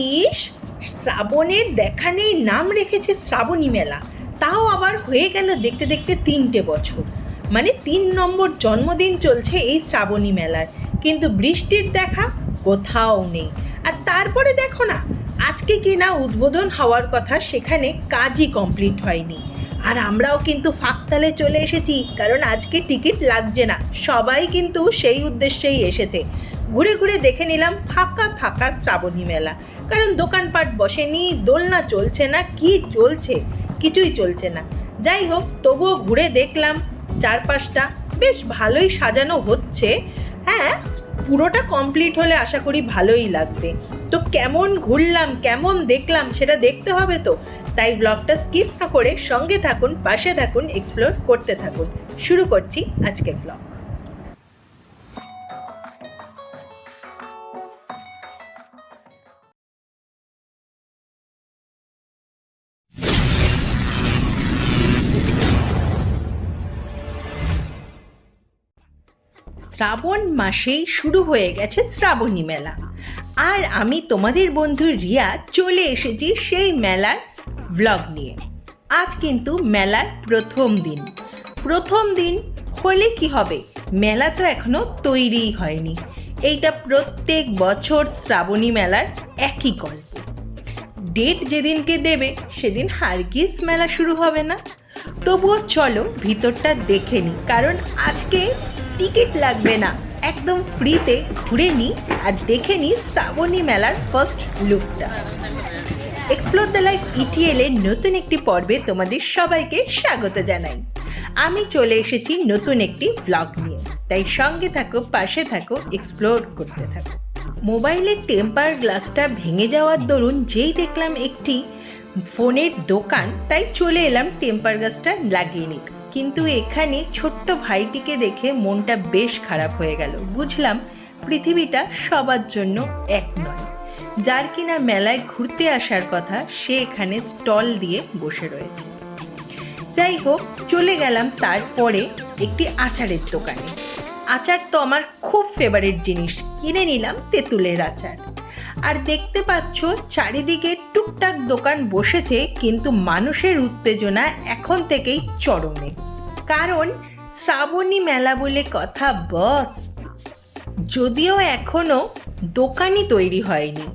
ইস, শ্রাবণের দেখা নেই, নাম রেখেছে শ্রাবণী মেলা। তাও আবার হয়ে গেল দেখতে দেখতে 3টে বছর, মানে 3 নম্বর জন্মদিন চলছে এই শ্রাবণী মেলার, কিন্তু বৃষ্টির দেখা কোথাও নেই। আর তারপরে দেখো না, আজকে কি না উদ্বোধন হওয়ার কথা, সেখানে কাজই কমপ্লিট হয়নি। আর আমরাও কিন্তু ফাঁকতালে চলে এসেছি, কারণ আজকে টিকিট লাগছে না, সবাই কিন্তু সেই উদ্দেশ্যেই এসেছে। ঘুরে ঘুরে দেখে নিলাম ফাঁকা ফাঁকা শ্রাবণী মেলা, কারণ দোকানপাট বসেনি, দোলনা চলছে না, কি চলছে কিছুই চলছে না। যাই হোক, তবুও ঘুরে দেখলাম চারপাশটা বেশ ভালোই সাজানো হচ্ছে। হ্যাঁ, পুরোটা কমপ্লিট হলে আশা করি ভালোই লাগবে। তো কেমন ঘুরলাম, কেমন দেখলাম, সেটা দেখতে হবে তো। তাই ব্লগটা স্কিপ না করে সঙ্গে থাকুন, পাশে থাকুন, এক্সপ্লোর করতে থাকুন। শুরু করছি আজকের ব্লগ। শ্রাবণ মাসেই শুরু হয়ে গেছে শ্রাবণী মেলা, আর আমি তোমাদের বন্ধু রিয়া চলে এসেছি সেই মেলার ব্লগ নিয়ে। আজ কিন্তু মেলার প্রথম দিন হলে কি হবে, মেলা তো এখনো তৈরিই হয়নি। এইটা প্রত্যেক বছর শ্রাবণী মেলার একই গল্প। ডেট যেদিনকে দেবে সেদিন হারগিস মেলা শুরু হবে না। তবুও চলো ভিতরটা দেখে নিই, কারণ আজকে টিকিট লাগবে না, একদম ফ্রিতে ঘুরে নিই আর দেখে নিই শ্রাবণী মেলার ফার্স্ট লুকটা। এক্সপ্লোর দ্য লাইফ ইটিএল এর নতুন একটি পর্বে তোমাদের সবাইকে স্বাগত জানাই। আমি চলে এসেছি নতুন একটি ব্লগ নিয়ে, তাই সঙ্গে থাকো, পাশে থাকো, এক্সপ্লোর করতে থাকো। মোবাইলের টেম্পার গ্লাসটা ভেঙে যাওয়ার দরুন যেই দেখলাম একটি ফোনের দোকান, তাই চলে এলাম টেম্পার গ্লাসটা লাগিয়ে নিতে। কিন্তু এখানে ছোট্ট ভাইটিকে দেখে মনটা বেশ খারাপ হয়ে গেল। বুঝলাম পৃথিবীটা সবার জন্য এক নয়। যার কিনা মেলায় ঘুরতে আসার কথা, সে এখানে স্টল দিয়ে বসে রয়েছে। যাই হোক, চলে গেলাম তারপরে একটি আচারের দোকানে। আচার তো আমার খুব ফেভারিট জিনিস, কিনে নিলাম তেঁতুলের আচার। আর দেখতে পাচ্ছ চারিদিকে টুকটাক দোকান বসেছে, কিন্তু মানুষের উত্তেজনা এখন থেকেই চরমে, কারণ শ্রাবণী মেলা বলে কথা বস। যদিও এখনো দোকানই তৈরি হয়নি,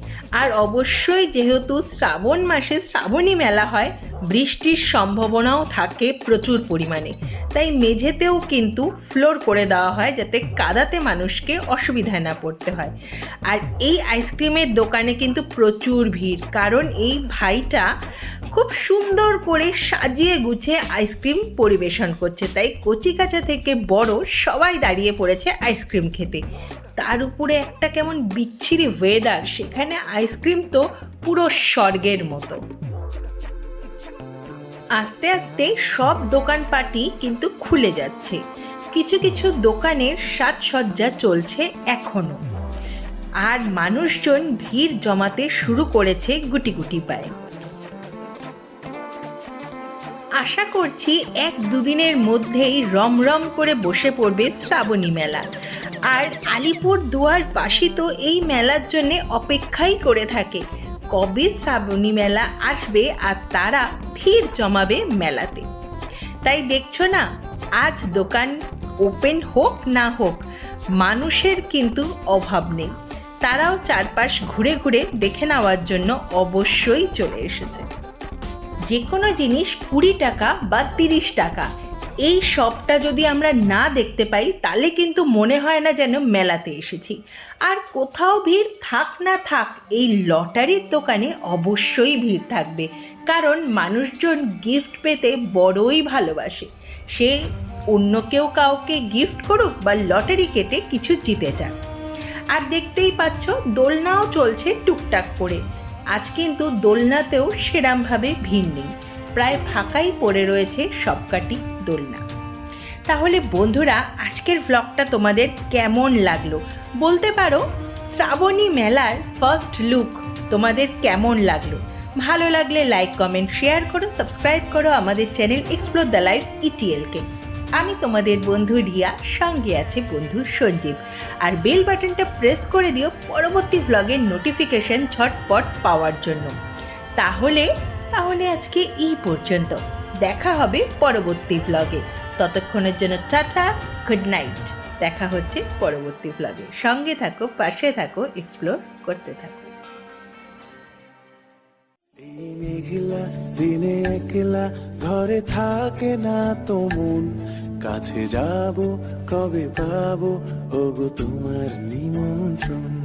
আর অবশ্যই যেহেতু শ্রাবণ মাসে শ্রাবণী মেলা হয়, বৃষ্টির সম্ভাবনাও থাকে প্রচুর পরিমাণে, তাই মেঝেতেও কিন্তু ফ্লোর করে দেওয়া হয় যাতে কাদাতে মানুষকে অসুবিধায় না পড়তে হয়। আর এই আইসক্রিমের দোকানে কিন্তু প্রচুর ভিড়, কারণ এই ভাইটা খুব সুন্দর করে সাজিয়ে গুছিয়ে আইসক্রিম পরিবেশন করছে, তাই কচিকাঁচা থেকে বড় সবাই দাঁড়িয়ে পড়েছে আইসক্রিম খেতে। তার উপরে একটা কেমন বিচ্ছিরি ওয়েদার, সেখানে আইসক্রিম তো পুরো স্বর্গের মতো। আস্তে আস্তে সব দোকানপাটই কিন্তু খুলে যাচ্ছে, কিছু কিছু দোকানের সাজসজ্জা চলছে এখনো, আর মানুষজন ভিড় জমাতে শুরু করেছে গুটি গুটি পায়ে। আশা করছি 1-2 দিনের মধ্যেই রমরম করে বসে পড়বে শ্রাবণী মেলা। আর আলিপুর দুয়ারবাসী তো এই মেলার জন্য অপেক্ষাই করে থাকে, কবে শ্রাবণী মেলা আসবে আর তারা ভিড় জমাবে মেলাতে। তাই দেখছো না, আজ দোকান ওপেন হোক না হোক, মানুষের কিন্তু অভাব নেই। তারাও চারপাশ ঘুরে ঘুরে দেখে নেওয়ার জন্য অবশ্যই চলে এসেছে। যে কোনো জিনিস 20 টাকা বা 30 টাকা, এই সবটা যদি আমরা না দেখতে পাই তাহলে কিন্তু মনে হয় না যেন মেলাতে এসেছি। আর কোথাও ভিড় থাক না থাক, এই লটারির দোকানে অবশ্যই ভিড় থাকবে, কারণ মানুষজন গিফট পেতে বড়ই ভালোবাসে। সে অন্য কেউ কাউকে গিফট করুক বা লটারি কেটে কিছু জিতে যাক। আর দেখতেই পাচ্ছ দোলনাও চলছে টুকটাক করে। আজ কিন্তু দোলনাতেও সেরমভাবে ভিড় নেই, প্রায় ফাঁকাই পড়ে রয়েছে সবকটি দোলনা। তাহলে বন্ধুরা, আজকের ব্লগটা তোমাদের কেমন লাগলো বলতে পারো। শ্রাবণী মেলার ফার্স্ট লুক তোমাদের কেমন লাগলো? ভালো লাগলে লাইক, কমেন্ট, শেয়ার করো, সাবস্ক্রাইব করো আমাদের চ্যানেল এক্সপ্লোর দ্য লাইফ ইটিএলকে। আমি তোমাদের বন্ধু রিয়া, সঙ্গে আছে বন্ধু সঞ্জীব। আর বেল বাটনটা প্রেস করে দিও পরবর্তী ভ্লগের নোটিফিকেশন ঝটপট পাওয়ার জন্য। তাহলে তাহলে আজকে এই পর্যন্ত, দেখা হবে পরবর্তী ভ্লগে। ততক্ষণের জন্য টাটা, গুড নাইট। দেখা হচ্ছে পরবর্তী ভ্লগে। সঙ্গে থাকো, পাশে থাকো, এক্সপ্লোর করতে থাকো। এই মেঘলা দিনে একলা ঘরে থাকে না তো মন, কাছে যাব কবে পাবো ওগো তোমার নিমন্ত্রণ।